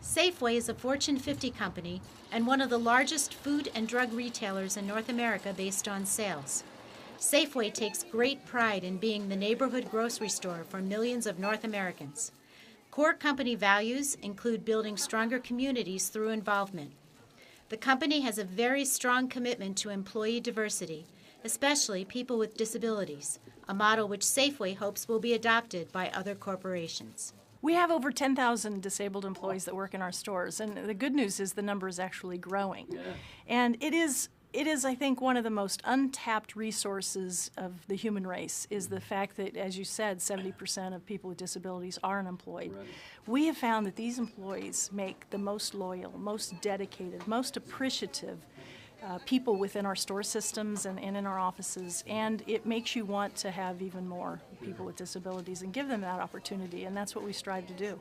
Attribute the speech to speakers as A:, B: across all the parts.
A: Safeway is a Fortune 50 company and one of the largest food and drug retailers in North America based on sales. Safeway takes great pride in being the neighborhood grocery store for millions of North Americans. Core company values include building stronger communities through involvement. The company has a very strong commitment to employee diversity, especially people with disabilities, a model which Safeway hopes will be adopted by other corporations.
B: We have over 10,000 disabled employees that work in our stores, and the good news is the number is actually growing. Yeah. And it is, I think, one of the most untapped resources of the human race is the fact that, as you said, 70% of people with disabilities are unemployed. Right. We have found that these employees make the most loyal, most dedicated, most appreciative people within our store systems and in our offices, and it makes you want to have even more people with disabilities and give them that opportunity, and that's what we strive to do.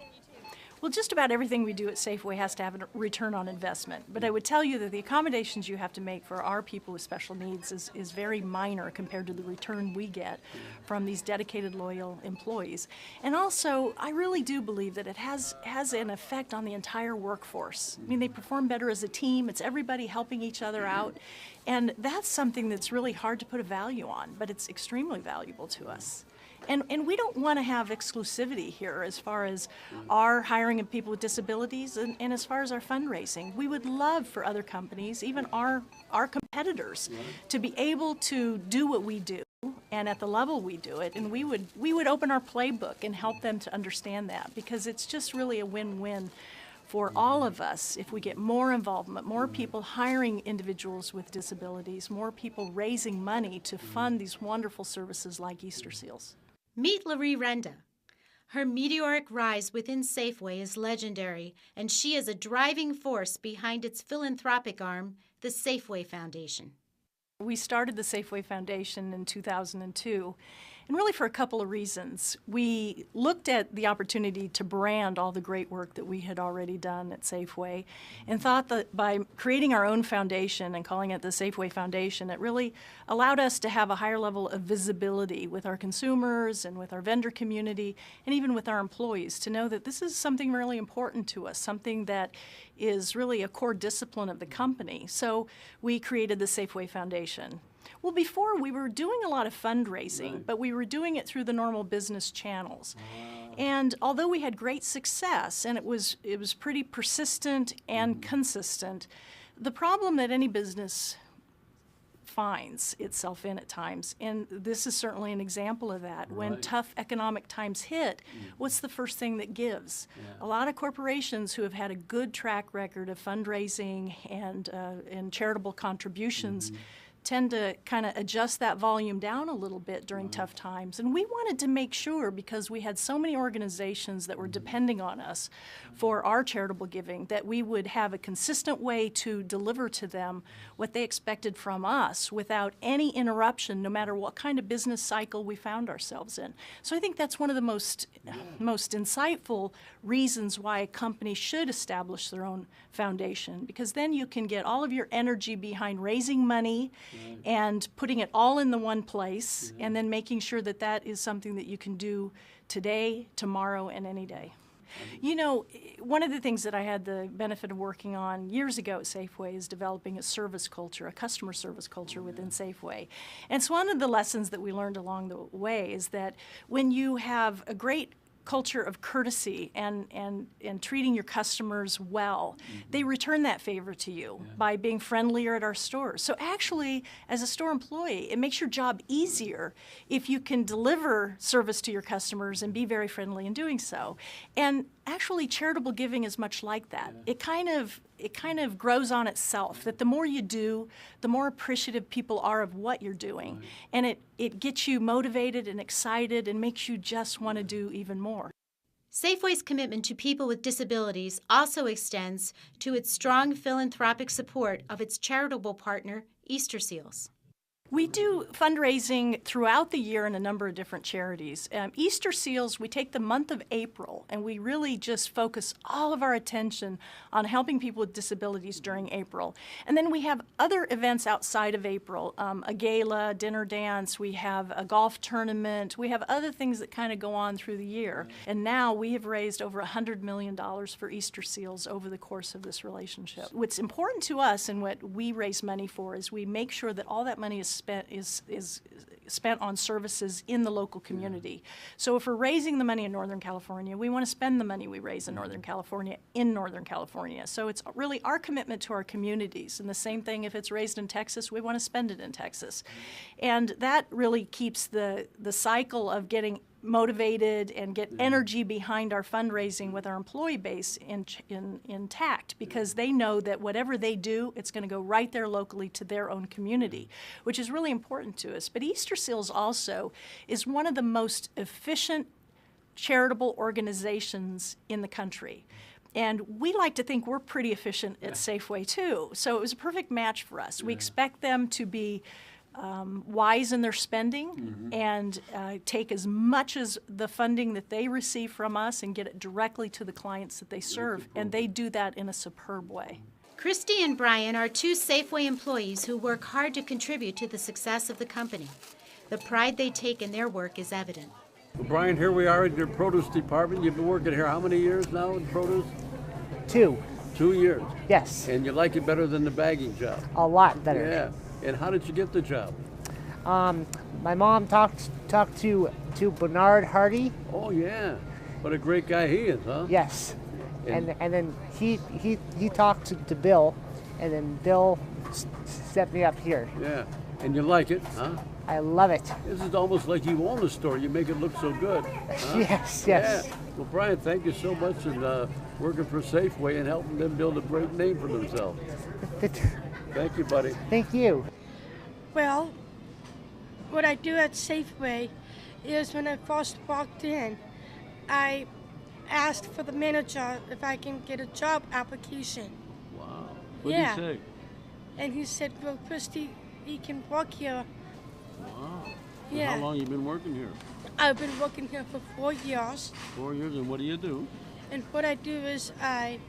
B: Well, just about everything we do at Safeway has to have a return on investment, but I would tell you that the accommodations you have to make for our people with special needs is very minor compared to the return we get from these dedicated, loyal employees. And also, I really do believe that it has an effect on the entire workforce. I mean, they perform better as a team. It's everybody helping each other out, and that's something that's really hard to put a value on, but it's extremely valuable to us. And we don't want to have exclusivity here as far as our hiring of people with disabilities and as far as our fundraising. We would love for other companies, even our competitors, to be able to do what we do and at the level we do it. And we would open our playbook and help them to understand that, because it's just really a win-win for all of us if we get more involvement, more people hiring individuals with disabilities, more people raising money to fund these wonderful services like Easter Seals.
A: Meet Laree Renda. Her meteoric rise within Safeway is legendary, and she is a driving force behind its philanthropic arm, the Safeway Foundation.
B: We started the Safeway Foundation in 2002, and really for a couple of reasons. We looked at the opportunity to brand all the great work that we had already done at Safeway and thought that by creating our own foundation and calling it the Safeway Foundation, it really allowed us to have a higher level of visibility with our consumers and with our vendor community and even with our employees to know that this is something really important to us, something that is really a core discipline of the company. So we created the Safeway Foundation. Well, before we were doing a lot of fundraising, right, but we were doing it through the normal business channels. And although we had great success, and it was pretty persistent and consistent, the problem that any business finds itself in at times, and this is certainly an example of that. Right. When tough economic times hit, what's the first thing that gives? Yeah. A lot of corporations who have had a good track record of fundraising and charitable contributions tend to kind of adjust that volume down a little bit during tough times. And we wanted to make sure, because we had so many organizations that were depending on us for our charitable giving, that we would have a consistent way to deliver to them what they expected from us without any interruption, no matter what kind of business cycle we found ourselves in. So I think that's one of the most insightful reasons why a company should establish their own foundation, because then you can get all of your energy behind raising money and putting it all in the one place, and then making sure that that is something that you can do today, tomorrow, and any day. You know, one of the things that I had the benefit of working on years ago at Safeway is developing a service culture, a customer service culture within Safeway. And so one of the lessons that we learned along the way is that when you have a great culture of courtesy and treating your customers well, they return that favor to you by being friendlier at our stores. So actually, as a store employee, it makes your job easier if you can deliver service to your customers and be very friendly in doing so. And actually, charitable giving is much like that. It kind of grows on itself, that the more you do, the more appreciative people are of what you're doing. And it gets you motivated and excited and makes you just want to do even more.
A: Safeway's commitment to people with disabilities also extends to its strong philanthropic support of its charitable partner, Easter Seals.
B: We do fundraising throughout the year in a number of different charities. Easter Seals, we take the month of April and we really just focus all of our attention on helping people with disabilities during April. And then we have other events outside of April, a gala, dinner dance, we have a golf tournament, we have other things that kind of go on through the year. And now we have raised over $100 million for Easter Seals over the course of this relationship. What's important to us and what we raise money for is we make sure that all that money is spent on services in the local community. So if we're raising the money in Northern California, we want to spend the money we raise in Northern California in Northern California. So it's really our commitment to our communities. And the same thing, if it's raised in Texas, we want to spend it in Texas. And that really keeps the cycle of getting motivated and get energy behind our fundraising with our employee base intact, because they know that whatever they do, it's going to go right there locally to their own community, which is really important to us. But Easter Seals also is one of the most efficient charitable organizations in the country. And we like to think we're pretty efficient at Safeway too. So it was a perfect match for us. We expect them to be wise in their spending and take as much as the funding that they receive from us and get it directly to the clients that they serve. And they do that in a superb way.
A: Christy and Brian are two Safeway employees who work hard to contribute to the success of the company. The pride they take in their work is evident.
C: Well, Brian, here we are in your produce department. You've been working here how many years now in produce?
D: 2.
C: 2 years.
D: Yes.
C: And you like it better than the bagging job?
D: A lot better.
C: Yeah. And how did you get the job?
D: My mom talked to Bernard Hardy.
C: Oh yeah. What a great guy he is, huh?
D: Yes. And then he talked to Bill, and then Bill set me up here.
C: Yeah. And you like it, huh?
D: I love it.
C: This is almost like you own a store. You make it look so good. Huh?
D: Yes.
C: Yeah. Well, Brian, thank you so much for working for Safeway and helping them build a great name for themselves. Thank you, buddy.
D: Thank you.
E: Well, what I do at Safeway is when I first walked in, I asked for the manager if I can get a job application.
C: Wow. What did he say?
E: And he said, well, Christy, you can work here.
C: Wow.
E: Yeah.
C: How long you been working here?
E: I've been working here for 4 years.
C: 4 years, and what do you do?
E: And what I do is I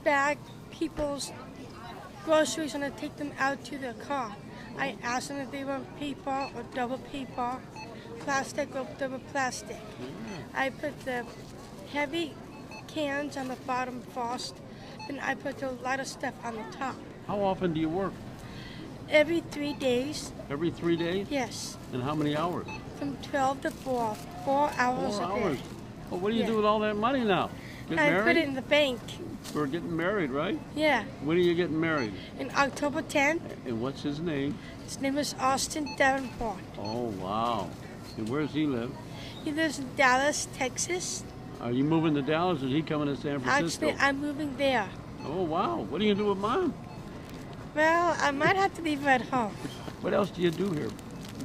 E: bag people's groceries and I take them out to their car. I ask them if they want paper or double paper, plastic or double plastic. I put the heavy cans on the bottom first, then I put the lighter stuff on the top.
C: How often do you work?
E: Every 3 days.
C: Every 3 days?
E: Yes.
C: And how many hours?
E: From 12 to 4. 4 hours
C: 4
E: a
C: hours.
E: day.
C: Well, what do you
E: Yeah.
C: do with all that money now? Get
E: I
C: married?
E: put it in the bank.
C: We're getting married, right?
E: Yeah.
C: When are you getting married?
E: In October 10th.
C: And what's his name?
E: His name is Austin Davenport.
C: Oh, wow. And where's he live?
E: He lives in Dallas, Texas.
C: Are you moving to Dallas, or is he coming to San Francisco?
E: Actually, I'm moving there.
C: Oh, wow. What are you going to do with Mom?
E: Well, I might have to leave her at home.
C: What else do you do here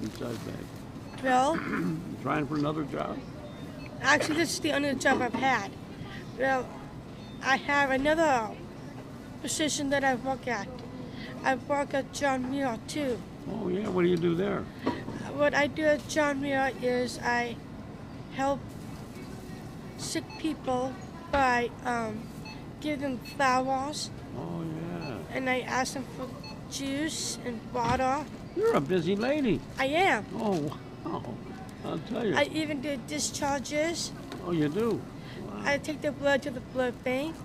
C: besides that?
E: Well,
C: You trying for another job?
E: actually, this is the only job I've had. Well, I have another position that I work at. I work at John Muir, too.
C: Oh, yeah. What do you do there?
E: What I do at John Muir is I help sick people by give them flowers,
C: Oh, yeah.
E: and I ask them for juice and water.
C: You're a busy lady.
E: I am.
C: Oh, wow. I'll tell you.
E: I even do discharges.
C: Oh, you do?
E: I take the blood to the blood bank,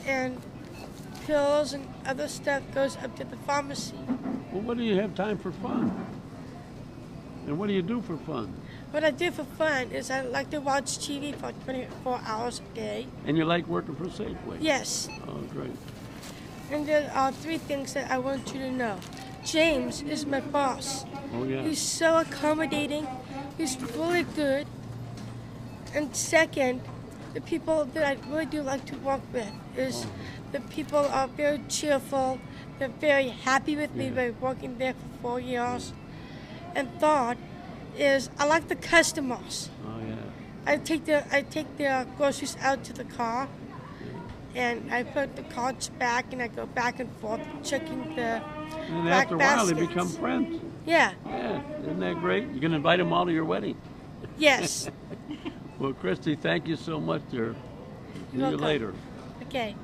E: and pills and other stuff goes up to the pharmacy.
C: Well, what do you have time for fun? And what do you do for fun?
E: What I do for fun is I like to watch TV for 24 hours a day.
C: And you like working for Safeway?
E: Yes.
C: Oh, great.
E: And there are 3 things that I want you to know. James is my boss.
C: Oh, yeah.
E: He's so accommodating. He's really good. And second, the people that I really do like to work with is the people are very cheerful. They're very happy with me by working there for 4 years. And third is I like the customers.
C: Oh, yeah.
E: I take their groceries out to the car, and I put the carts back, and I go back and forth checking the
C: And
E: black
C: after a while, they
E: baskets.
C: become friends.
E: Yeah.
C: Yeah, isn't that great? You can invite them all to your wedding.
E: Yes.
C: Well, Christy, thank you so much, dear. See you
E: welcome.
C: later.
E: Okay.